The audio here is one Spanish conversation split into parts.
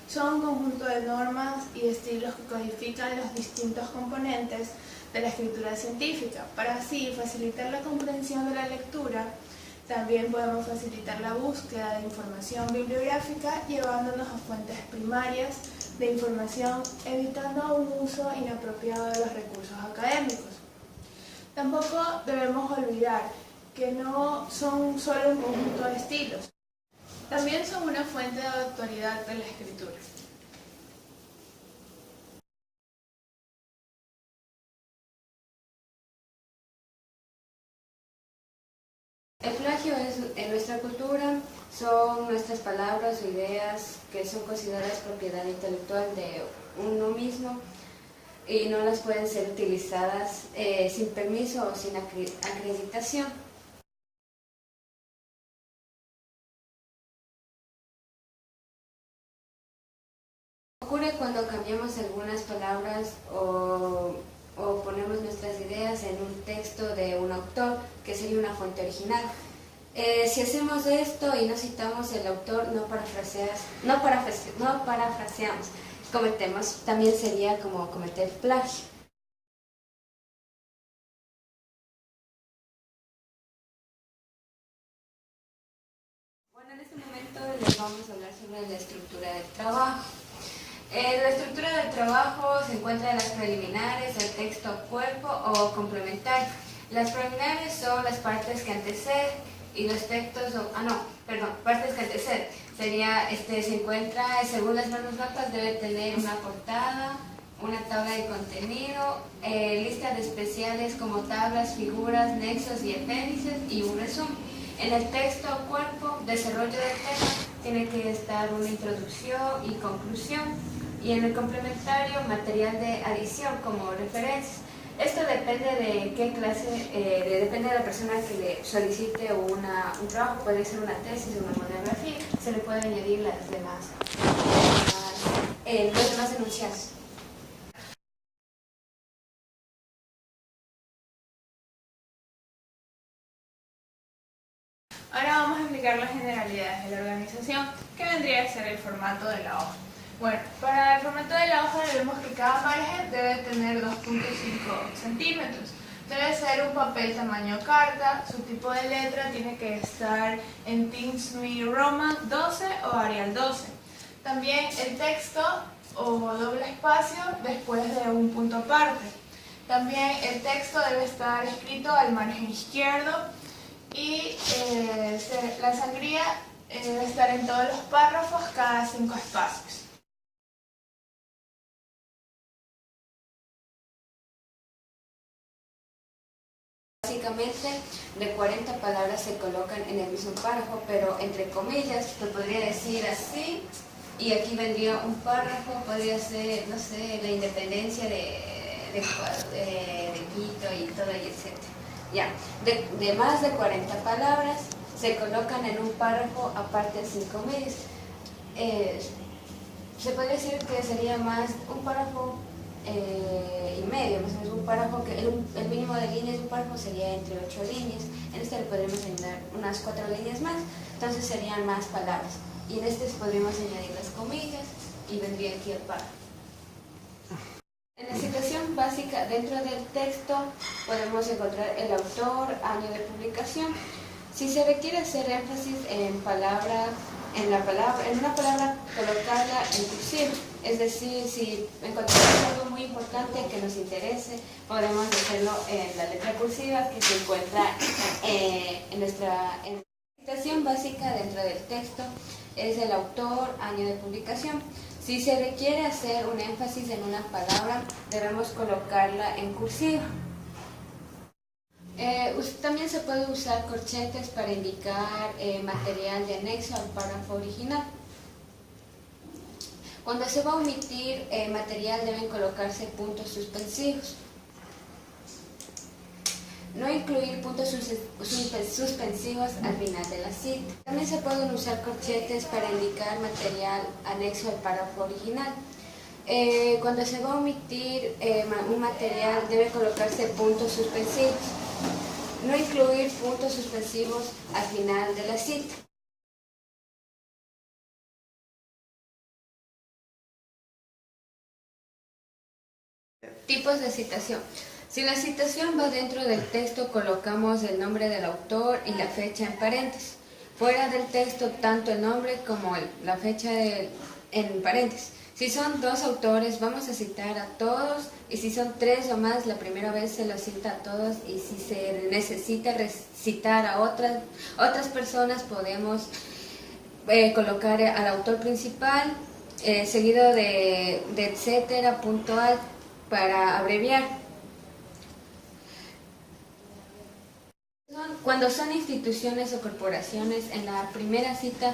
son un conjunto de normas y estilos que codifican los distintos componentes de la escritura científica. Para así facilitar la comprensión de la lectura, también podemos facilitar la búsqueda de información bibliográfica llevándonos a fuentes primarias de información, evitando un uso inapropiado de los recursos académicos. Tampoco debemos olvidar que no son solo un conjunto de estilos, también son una fuente de autoridad de la escritura. El plagio en nuestra cultura son nuestras palabras o ideas que son consideradas propiedad intelectual de uno mismo y no las pueden ser utilizadas sin permiso o sin acreditación. Ocurre cuando cambiamos algunas palabras o ponemos nuestras ideas en un texto de un autor, que sería una fuente original. Si hacemos esto y no citamos el autor, no parafraseamos, cometemos, también sería como cometer plagio. Bueno, en este momento les vamos a hablar sobre la estructura del trabajo. La estructura del trabajo se encuentra en las preliminares, el texto cuerpo o complementario. Las preliminares son las partes que anteceden y los textos, partes que anteceden. Se encuentra, según las normas mapas, debe tener una portada, una tabla de contenido, lista de especiales como tablas, figuras, nexos y apéndices y un resumen. En el texto cuerpo, desarrollo del tema, tiene que estar una introducción y conclusión. Y en el complementario, material de adición como referencias. Esto depende de qué clase, depende de la persona que le solicite un trabajo, puede ser una tesis o una monografía, se le puede añadir los demás enunciados. Ahora vamos a explicar las generalidades de la organización, que vendría a ser el formato de la hoja. Bueno, para el formato de la hoja debemos que cada margen debe tener 2.5 centímetros. Debe ser un papel tamaño carta, su tipo de letra tiene que estar en Times New Roman 12 o Arial 12. También el texto o doble espacio después de un punto aparte. También el texto debe estar escrito al margen izquierdo y la sangría debe estar en todos los párrafos cada 5 espacios. Básicamente, de 40 palabras se colocan en el mismo párrafo, pero entre comillas, se podría decir así, y aquí vendría un párrafo, podría ser, no sé, la independencia de Quito y todo, y etc. Ya, de más de 40 palabras se colocan en un párrafo aparte sin comillas. Se podría decir que sería más un párrafo y medio, más o menos un párrafo que el mínimo de líneas de un párrafo sería entre 8 líneas. En este le podríamos añadir unas 4 líneas más, entonces serían más palabras. Y en este podríamos añadir las comillas y vendría aquí el párrafo. En la citación básica dentro del texto podemos encontrar el autor, año de publicación. Si se requiere hacer énfasis en una palabra, colocarla en cursiva. Es decir, si encontramos algo muy importante que nos interese, podemos hacerlo en la letra cursiva que se encuentra en nuestra citación básica dentro del texto. Es el autor, año de publicación. Si se requiere hacer un énfasis en una palabra, debemos colocarla en cursiva. También se puede usar corchetes para indicar material de anexo al párrafo original. Cuando se va a omitir material deben colocarse puntos suspensivos. No incluir puntos suspensivos al final de la cita. También se pueden usar corchetes para indicar material anexo al párrafo original. Cuando se va a omitir un material debe colocarse puntos suspensivos. No incluir puntos suspensivos al final de la cita. Tipos de citación. Si la citación va dentro del texto, colocamos el nombre del autor y la fecha en paréntesis. Fuera del texto, tanto el nombre como la fecha en paréntesis. Si son dos autores, vamos a citar a todos, y si son tres o más, la primera vez se los cita a todos, y si se necesita citar a otras personas, podemos colocar al autor principal, seguido de etcétera, puntual, para abreviar. Cuando son instituciones o corporaciones, en la primera cita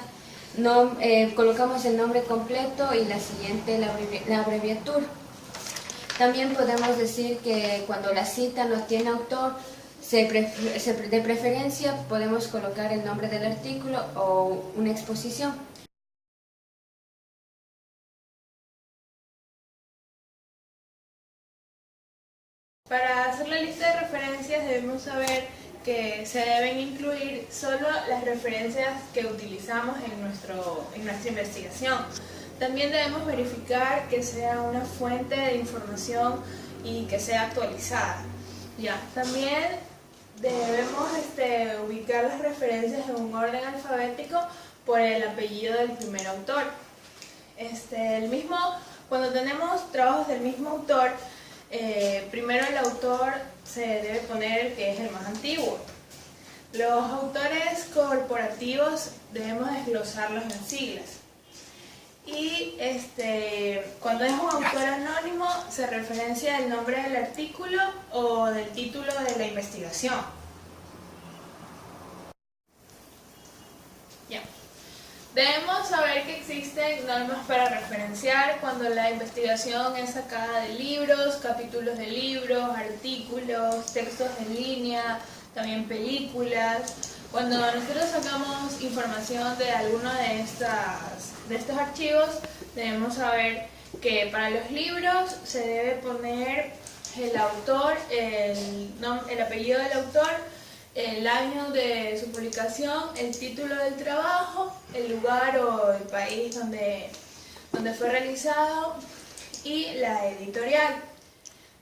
colocamos el nombre completo y la siguiente la abreviatura. También podemos decir que cuando la cita no tiene autor, de preferencia podemos colocar el nombre del artículo o una exposición. Para hacer la lista de referencias debemos saber que se deben incluir solo las referencias que utilizamos en nuestra investigación. También debemos verificar que sea una fuente de información y que sea actualizada. También debemos ubicar las referencias en un orden alfabético por el apellido del primer autor. Cuando tenemos trabajos del mismo autor, primero el autor se debe poner el que es el más antiguo. Los autores corporativos debemos desglosarlos en siglas. Y cuando es un autor anónimo, se referencia el nombre del artículo o del título de la investigación. Debemos saber que existen normas para referenciar cuando la investigación es sacada de libros, capítulos de libros, artículos, textos en línea, también películas. Cuando nosotros sacamos información de alguno de estos archivos, debemos saber que para los libros se debe poner el autor, el apellido del autor, el año de su publicación, el título del trabajo, el lugar o el país donde fue realizado y la editorial.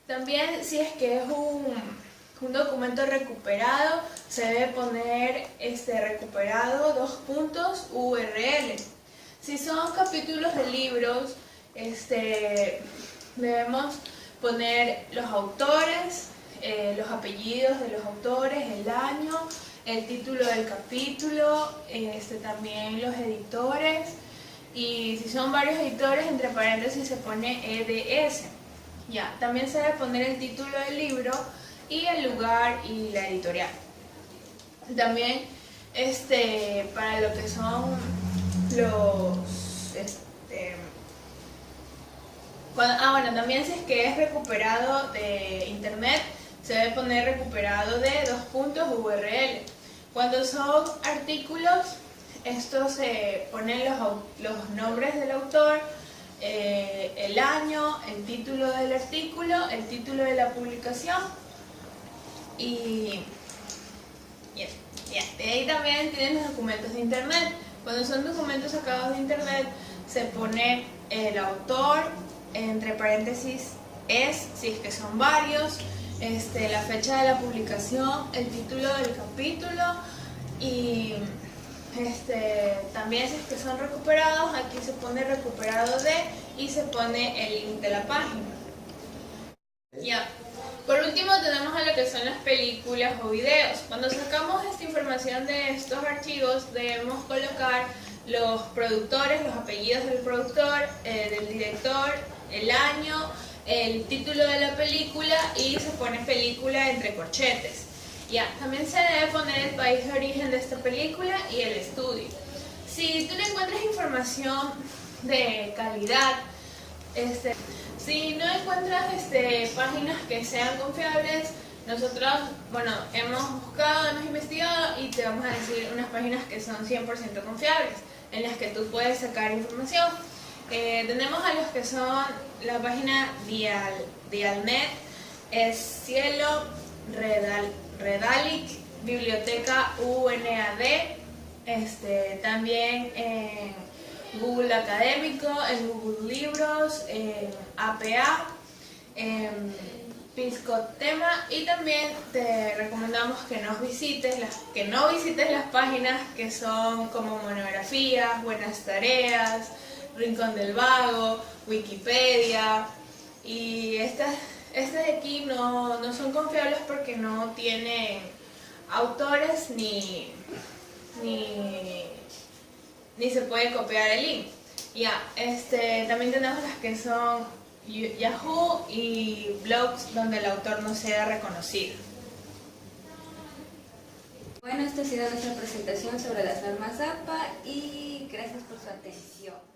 También, si es que es un documento recuperado, se debe poner recuperado :URL. Si son capítulos de libros, debemos poner los autores, los apellidos de los autores, el año, el título del capítulo, también los editores, y si son varios editores, entre paréntesis se pone EDS. También se debe poner el título del libro y el lugar y la editorial. También para lo que son también si es que es recuperado de internet, se debe poner recuperado de :URL. Cuando son artículos, estos se ponen los nombres del autor, el año, el título del artículo, el título de la publicación y de ahí también tienen los documentos de internet. Cuando son documentos sacados de internet, se pone el autor, entre paréntesis si es que son varios, la fecha de la publicación, el título del capítulo y también si es que son recuperados, aquí se pone recuperado de y se pone el link de la página. Por último tenemos a lo que son las películas o videos. Cuando sacamos esta información de estos archivos, debemos colocar los productores, los apellidos del productor, del director, el año, el título de la película y se pone película entre corchetes. También se debe poner el país de origen de esta película y el estudio. Si tú no encuentras información de calidad, si no encuentras páginas que sean confiables, nosotros, hemos buscado, hemos investigado y te vamos a decir unas páginas que son 100% confiables, en las que tú puedes sacar información. Tenemos a los que son la página Dialnet, Cielo, Redalic, Biblioteca UNAD, también en Google Académico, en Google Libros, en APA, Piscotema, y también te recomendamos que no visites las páginas que son como Monografías, Buenas Tareas, Rincón del Vago, Wikipedia, y estas de aquí no son confiables porque no tienen autores ni se puede copiar el link. También tenemos las que son Yahoo y blogs donde el autor no sea reconocido. Bueno, esta ha sido nuestra presentación sobre las normas APA y gracias por su atención.